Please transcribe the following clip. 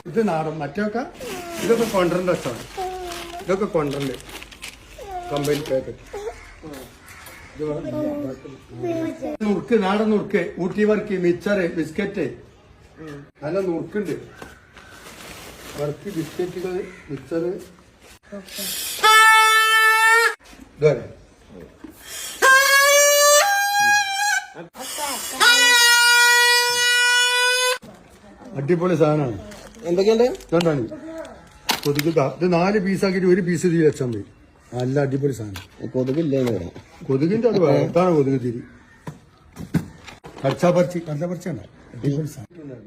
ഇത് നാടൻ മറ്റൊക്കെ ഇതൊക്കെ കൊണ്ടരണ്ട അച്ഛാണ്. ഇതൊക്കെ കൊണ്ടരണ്ട് കമ്പനി പാക്കറ്റ്. നുറുക്ക് നാടൻ നുറുക്ക്, ഊട്ടി വർക്ക്, മിച്ചറ്, ബിസ്ക്കറ്റ്, നല്ല നുറുക്കുണ്ട്. വർക്ക്, ബിസ്ക്കറ്റുകൾ, മിച്ചറ് ഇതുവരെ അടിപൊളി സാധനമാണ്. എന്തൊക്കെയുണ്ട്? രണ്ടാണ് കൊതുക്. ഇത് 4 പീസാക്കിട്ട് 1 പീസ് തിരി വെച്ചാൽ മതി. നല്ല അടിപൊളി സാധനം. കൊതുകില്ലേ? കൊതുകിന്റെ അത് വേർത്താണ് കൊതുക് തിരി. കച്ചാപ്പറിച്ചാണ് അടിപൊളി സാധനം.